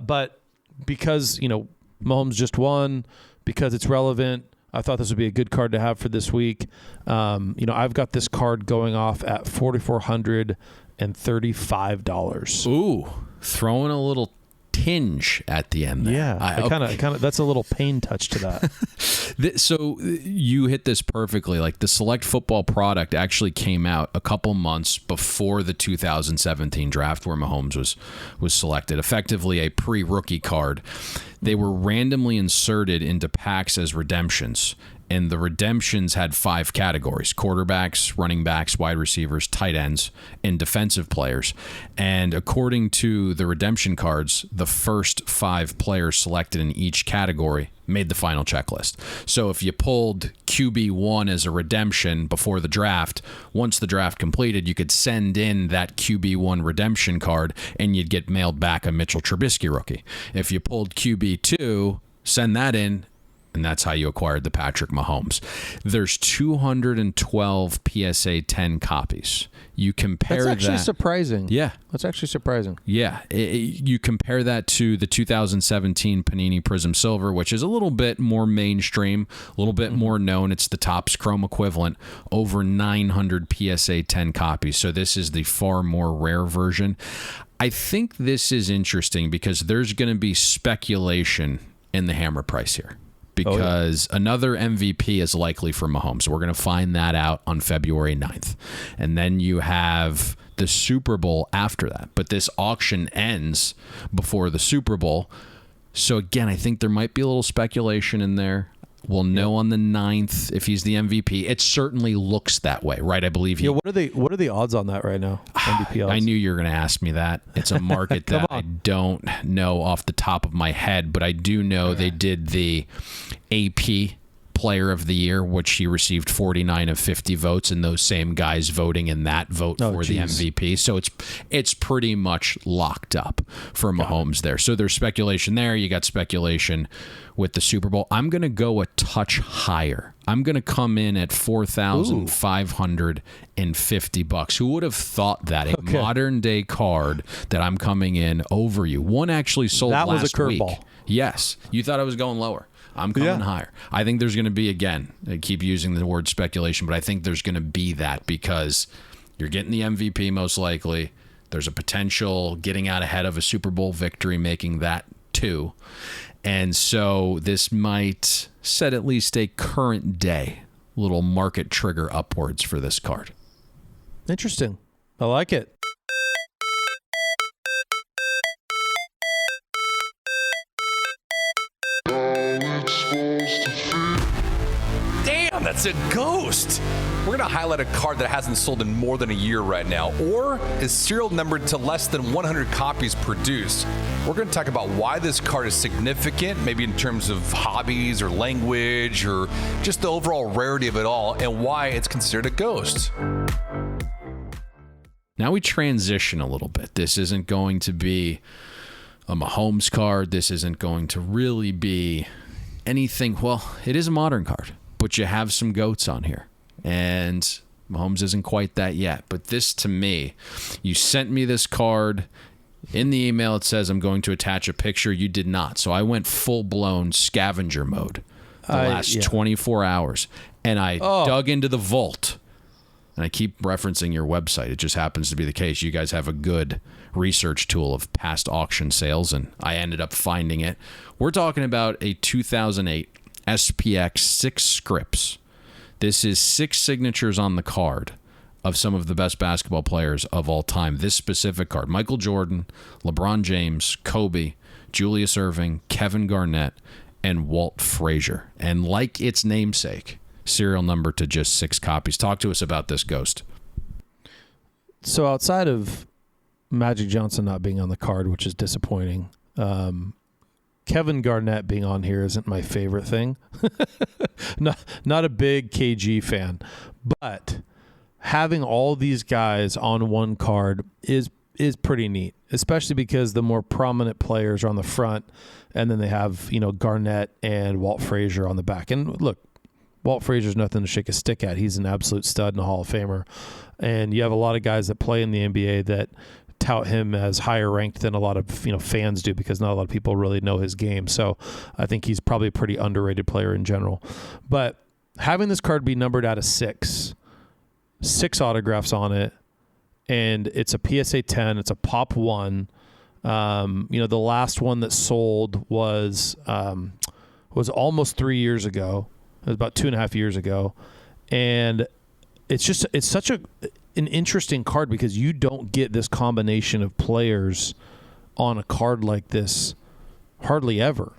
But because, Mahomes just won, because it's relevant, I thought this would be a good card to have for this week. I've got this card going off at $4,435.
Ooh, throwing a little tinge at the end there.
Yeah, I kind of that's a little Payne touch to that.
So you hit this perfectly. Like the Select Football product actually came out a couple months before the 2017 draft where Mahomes was selected, effectively a pre-rookie card. They were randomly inserted into packs as redemptions. And the redemptions had 5 categories: quarterbacks, running backs, wide receivers, tight ends, and defensive players. And according to the redemption cards, the first 5 players selected in each category made the final checklist. So if you pulled QB1 as a redemption before the draft, once the draft completed, you could send in that QB1 redemption card and you'd get mailed back a Mitchell Trubisky rookie. If you pulled QB2, send that in, and that's how you acquired the Patrick Mahomes. There's 212 PSA 10 copies. You compare that.
That's actually surprising.
Yeah.
That's actually surprising.
Yeah. You compare that to the 2017 Panini Prism Silver, which is a little bit more mainstream, a little bit more known. It's the Topps Chrome equivalent, over 900 PSA 10 copies. So this is the far more rare version. I think this is interesting because there's going to be speculation in the hammer price here. Because another MVP is likely for Mahomes. We're going to find that out on February 9th. And then you have the Super Bowl after that. But this auction ends before the Super Bowl. So, again, I think there might be a little speculation in there. We'll know on the 9th if he's the MVP. It certainly looks that way, right? I believe he...
Yeah, what are the odds on that right now? MVP odds?
I knew you were going to ask me that. It's a market that I don't know off the top of my head, but I do know they did the AP Player of the Year, which he received 49 of 50 votes, and those same guys voting in that vote for the MVP. So it's pretty much locked up for Mahomes there. So there's speculation there. You got speculation with the Super Bowl. I'm going to go a touch higher. I'm going to come in at $4,550. Who would have thought that? A modern day card that I'm coming in over you. One actually sold last week. That was a curveball. Yes. You thought I was going lower. I'm coming higher. I think there's going to be, again, I keep using the word speculation, but I think there's going to be that because you're getting the MVP most likely. There's a potential getting out ahead of a Super Bowl victory, making that 2. And so this might set at least a current day little market trigger upwards for this card.
Interesting. I like it.
Damn, that's a ghost. We're going to highlight a card that hasn't sold in more than a year right now, or is serial numbered to less than 100 copies produced. We're going to talk about why this card is significant, maybe in terms of hobbies or language or just the overall rarity of it all, and why it's considered a ghost.
Now we transition a little bit. This isn't going to be a Mahomes card. This isn't going to really be anything. Well, it is a modern card, but you have some goats on here. And Mahomes isn't quite that yet. But this, to me, you sent me this card. In the email, it says I'm going to attach a picture. You did not. So I went full-blown scavenger mode the last 24 hours. And I dug into the vault. And I keep referencing your website. It just happens to be the case. You guys have a good research tool of past auction sales, and I ended up finding it. We're talking about a 2008 SPX 6 scripts. This is 6 signatures on the card of some of the best basketball players of all time. This specific card: Michael Jordan, LeBron James, Kobe, Julius Erving, Kevin Garnett, and Walt Frazier. And like its namesake, serial number to just 6 copies. Talk to us about this ghost.
So outside of Magic Johnson not being on the card, which is disappointing, Kevin Garnett being on here isn't my favorite thing. not a big KG fan, but having all these guys on one card is pretty neat, especially because the more prominent players are on the front, and then they have Garnett and Walt Frazier on the back. And look, Walt Frazier's nothing to shake a stick at. He's an absolute stud and a Hall of Famer. And you have a lot of guys that play in the NBA that tout him as higher ranked than a lot of fans do, because not a lot of people really know his game. So I think he's probably a pretty underrated player in general. But having this card be numbered out of 6 autographs on it, and it's a PSA 10, it's a Pop 1. The last one that sold was almost 3 years ago. It was about 2.5 years ago. And it's such an interesting card because you don't get this combination of players on a card like this hardly ever.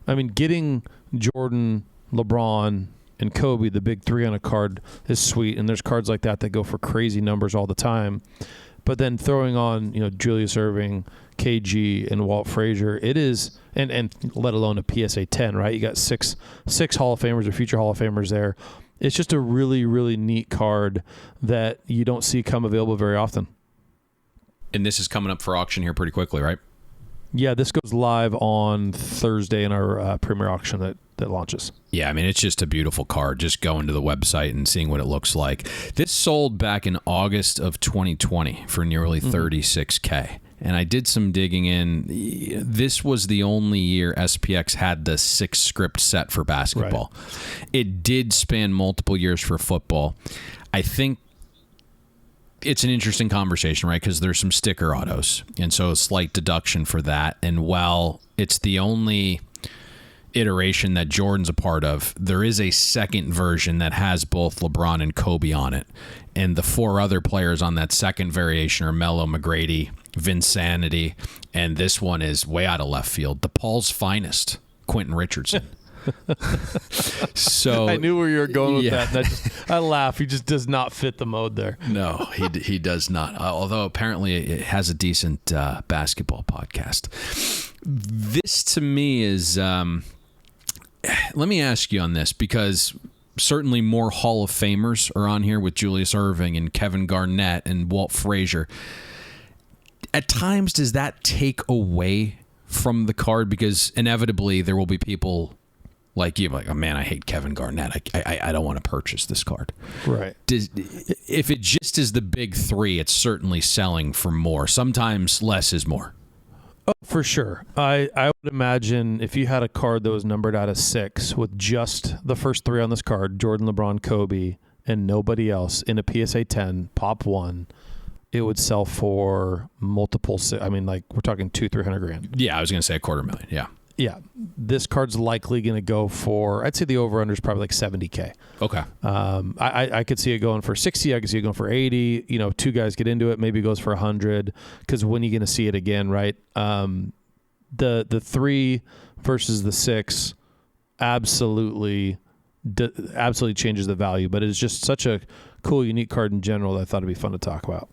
I mean, getting Jordan, LeBron, and Kobe, the big three on a card, is sweet. And there's cards like that go for crazy numbers all the time. But then throwing on, Julius Erving, KG, and Walt Frazier, it is, and let alone a PSA 10, right? You got six Hall of Famers or future Hall of Famers there. It's just a really, really neat card that you don't see come available very often.
And this is coming up for auction here pretty quickly, right?
Yeah, this goes live on Thursday in our premier auction that launches.
Yeah, I mean, it's just a beautiful card. Just going to the website and seeing what it looks like. This sold back in August of 2020 for nearly $36K. And I did some digging in. This was the only year SPX had the 6 script set for basketball. Right. It did span multiple years for football. I think it's an interesting conversation, right? Because there's some sticker autos. And so a slight deduction for that. And while it's the only iteration that Jordan's a part of, there is a second version that has both LeBron and Kobe on it. And the 4 other players on that second variation are Melo, McGrady, Vinsanity, and this one is way out of left field. The Paul's finest, Quentin Richardson. So
I knew where you were going with that. I laugh. He just does not fit the mode there.
No, he does not. Although apparently it has a decent basketball podcast. This to me is. Let me ask you on this, because certainly more Hall of Famers are on here with Julius Erving and Kevin Garnett and Walt Frazier. At times, does that take away from the card? Because inevitably there will be people like you, like, oh man, I hate Kevin Garnett. I don't want to purchase this card.
Right.
If it just is the big 3, it's certainly selling for more. Sometimes less is more.
Oh, for sure. I would imagine if you had a card that was numbered out of 6 with just the first 3 on this card, Jordan, LeBron, Kobe, and nobody else in a PSA 10, pop 1, it would sell for multiple. I mean, like, we're talking $200,000-$300,000.
Yeah, I was going to say $250,000. Yeah.
Yeah. This card's likely going to go for, I'd say the over-under is probably like $70K.
Okay.
I could see it going for 60. I could see it going for 80. 2 guys get into it. Maybe it goes for 100. Because when are you going to see it again, right? The 3 versus the 6 absolutely changes the value. But it's just such a cool, unique card in general that I thought it'd be fun to talk about.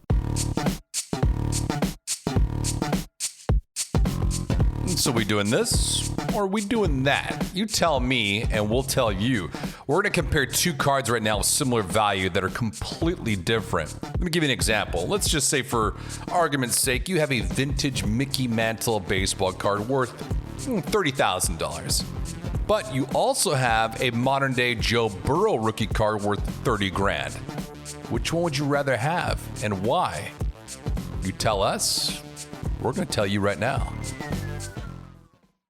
So we doing this or are we doing that? You tell me and we'll tell you. We're going to compare 2 cards right now with similar value that are completely different. Let me give you an example. Let's just say, for argument's sake, you have a vintage Mickey Mantle baseball card worth $30,000. But you also have a modern day Joe Burrow rookie card worth $30,000. Which one would you rather have and why? You tell us. We're going to tell you right now.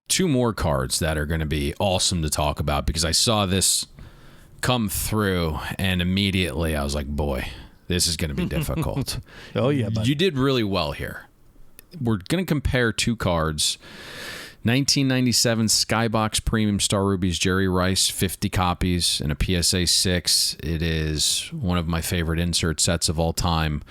2 more cards that are going to be awesome to talk about, because I saw this come through and immediately I was like, boy, this is going to be difficult.
Oh, yeah. Buddy.
You did really well here. We're going to compare 2 cards. 1997 Skybox Premium Star Rubies Jerry Rice, 50 copies, and a PSA 6. It is one of my favorite insert sets of all time.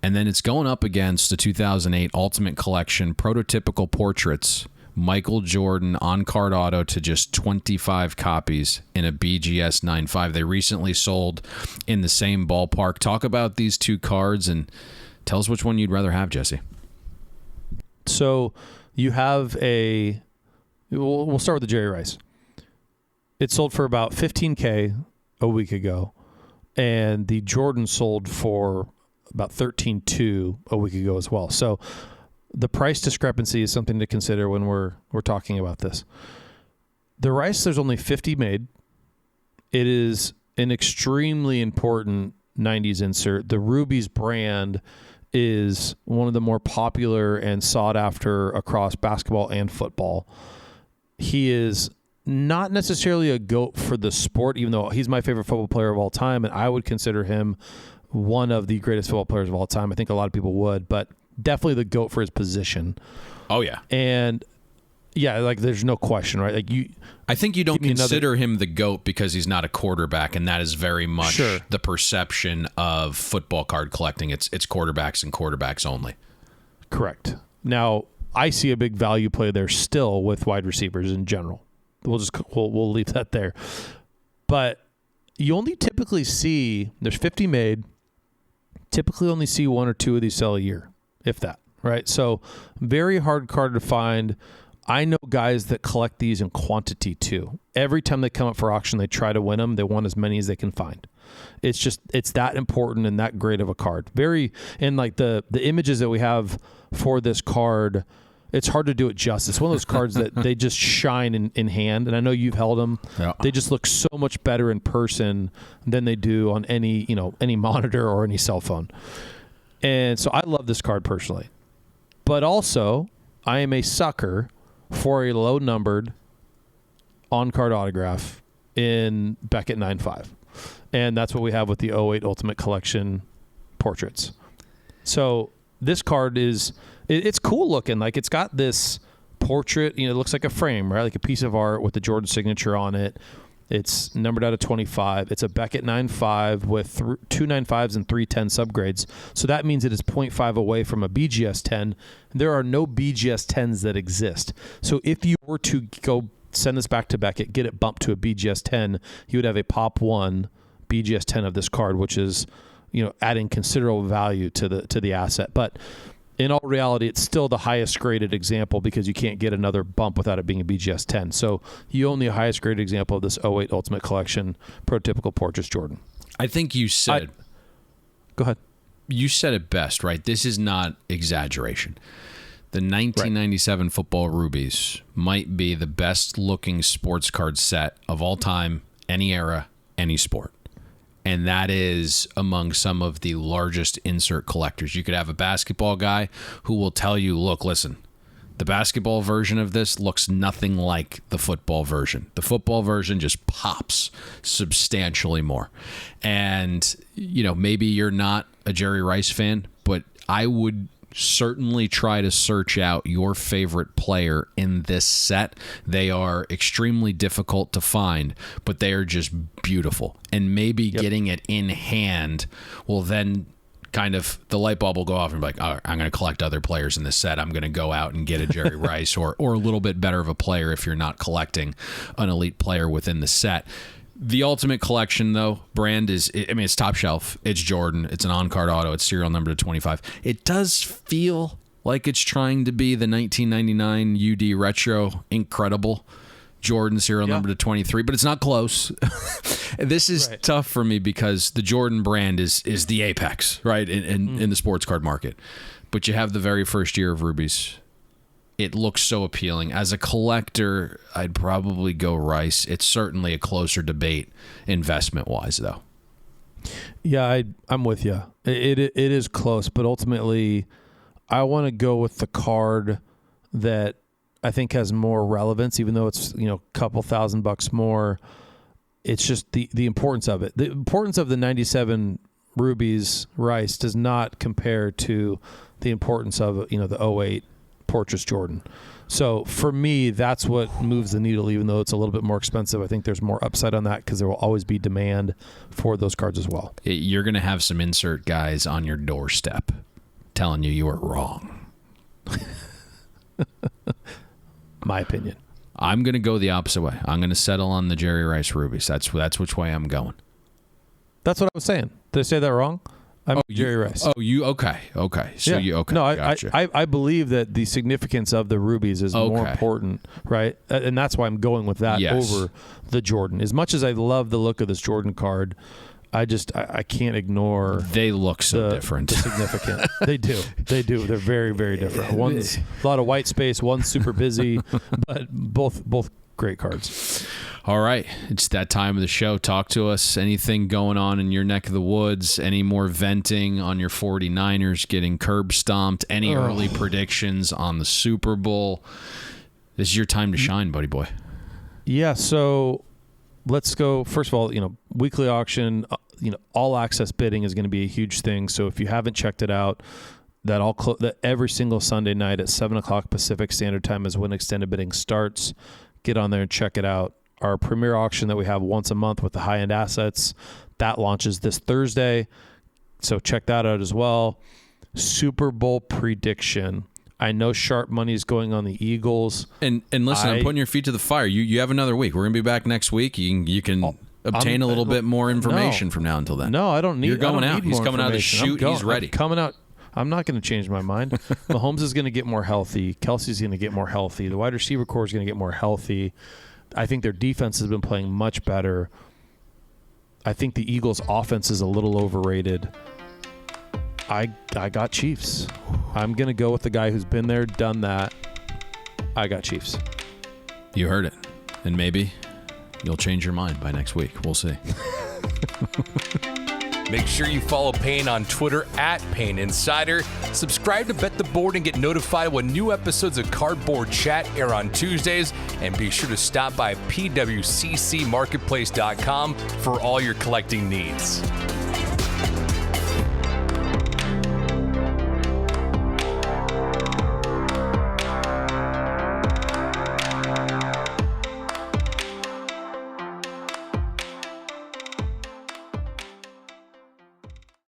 And then it's going up against the 2008 Ultimate Collection Prototypical Portraits, Michael Jordan on-card auto to just 25 copies in a BGS 9.5. They recently sold in the same ballpark. Talk about these 2 cards and tell us which one you'd rather have, Jesse.
So you have we'll start with the Jerry Rice. It sold for about $15K a week ago, and the Jordan sold for about $13,200 a week ago as well. So the price discrepancy is something to consider when we're talking about this. The Rice, there's only 50 made. It is an extremely important 90s insert. The Rubies brand is one of the more popular and sought after across basketball and football. He is not necessarily a GOAT for the sport, even though he's my favorite football player of all time, and I would consider him one of the greatest football players of all time. I think a lot of people would, but definitely the GOAT for his position.
Oh, yeah.
And, yeah, like, there's no question, right? Like,
I think you don't consider him the GOAT because he's not a quarterback, and that is very much the perception of football card collecting. It's quarterbacks and quarterbacks only.
Correct. Now, I see a big value play there still with wide receivers in general. We'll leave that there. But you only typically see, there's 50 made, typically only see 1 or 2 of these sell a year, if that, right? So very hard card to find. I know guys that collect these in quantity too. Every time they come up for auction, they try to win them. They want as many as they can find. It's that important and that great of a card. And like the images that we have for this card, it's hard to do it justice. It's one of those cards that they just shine in hand. And I know you've held them. Yeah. They just look so much better in person than they do on any monitor or any cell phone. And so I love this card personally. But also, I am a sucker for a low-numbered on-card autograph in Beckett 9.5. And that's what we have with the 08 Ultimate Collection portraits. So this card it's cool looking. Like, it's got this portrait, it looks like a frame, right? Like a piece of art with the Jordan signature on it. It's numbered out of 25. It's a Beckett 9.5 with 2 9.5s and 3 10 subgrades. So that means it is 0.5 away from a BGS 10. There are no BGS 10s that exist. So if you were to go send this back to Beckett, get it bumped to a BGS 10, you would have a Pop 1 BGS 10 of this card, which is, adding considerable value to the asset. But in all reality, it's still the highest graded example because you can't get another bump without it being a BGS 10. So you own the highest graded example of this 08 Ultimate Collection prototypical Portraits Jordan.
I think you said...
Go ahead.
You said it best, right? This is not exaggeration. The 1997 Football Rubies might be the best looking sports card set of all time, any era, any sport. And that is among some of the largest insert collectors. You could have a basketball guy who will tell you, look, listen, the basketball version of this looks nothing like the football version. The football version just pops substantially more. And, maybe you're not a Jerry Rice fan, but I would certainly try to search out your favorite player in this set. They are extremely difficult to find, but they are just beautiful. And maybe getting it in hand will then kind of, the light bulb will go off and be like, oh, I'm going to collect other players in this set. I'm going to go out and get a Jerry Rice or a little bit better of a player if you're not collecting an elite player within the set. The Ultimate Collection, though, brand it's top shelf. It's Jordan. It's an on-card auto. It's serial number to 25. It does feel like it's trying to be the 1999 UD Retro Incredible Jordan serial number to 23, but it's not close. This is tough for me because the Jordan brand is the apex, right, in the sports card market. But you have the very first year of Rubies. It looks so appealing. As a collector, I'd probably go Rice. It's certainly a closer debate investment-wise, though.
Yeah, I'm with you. It is close, but ultimately, I want to go with the card that I think has more relevance, even though it's a couple $1,000 more. It's just the importance of it. The importance of the 97 Rubies Rice does not compare to the importance of the 08 Portraits Jordan. So for me, that's what moves the needle, even though it's a little bit more expensive. I think there's more upside on that because there will always be demand for those cards as well.
You're going to have some insert guys on your doorstep telling you are wrong.
My opinion.
I'm going to go the opposite way. I'm going to settle on the Jerry Rice Rubies. That's which way I'm going.
That's what I was saying. Did I say that wrong? I'm Jerry Rice.
Okay. So
yeah.
okay.
No,
gotcha.
I believe that the significance of the Rubies is more important, right? And that's why I'm going with that over the Jordan. As much as I love the look of this Jordan card, I can't ignore.
They look so different.
The significant. They do. They're very, very different. One's a lot of white space. One's super busy, but both great cards.
All right. It's that time of the show. Talk to us. Anything going on in your neck of the woods? Any more venting on your 49ers getting curb stomped? Any early predictions on the Super Bowl? This is your time to shine, buddy boy.
Yeah, so let's go. First of all, weekly auction, all access bidding is going to be a huge thing. So if you haven't checked it out, that every single Sunday night at 7 o'clock Pacific Standard Time is when extended bidding starts. Get on there and check it out. Our premier auction that we have once a month with the high-end assets, that launches this Thursday. So check that out as well. Super Bowl prediction. I know sharp money is going on the Eagles.
And listen, I'm putting your feet to the fire. You have another week. We're going to be back next week. You can obtain a little bit more information from now until then.
No, I don't need.
You're going out. He's coming out of the
information.
chute. He's ready.
I'm coming out. I'm not going to change my mind. Mahomes is going to get more healthy. Kelsey's going to get more healthy. The wide receiver core is going to get more healthy. I think their defense has been playing much better. I think the Eagles' offense is a little overrated. I got Chiefs. I'm going to go with the guy who's been there, done that. I got Chiefs.
You heard it. And maybe you'll change your mind by next week. We'll see.
Make sure you follow Payne on Twitter at Payne Insider. Subscribe to Bet the Board and get notified when new episodes of Cardboard Chat air on Tuesdays. And be sure to stop by pwccmarketplace.com for all your collecting needs.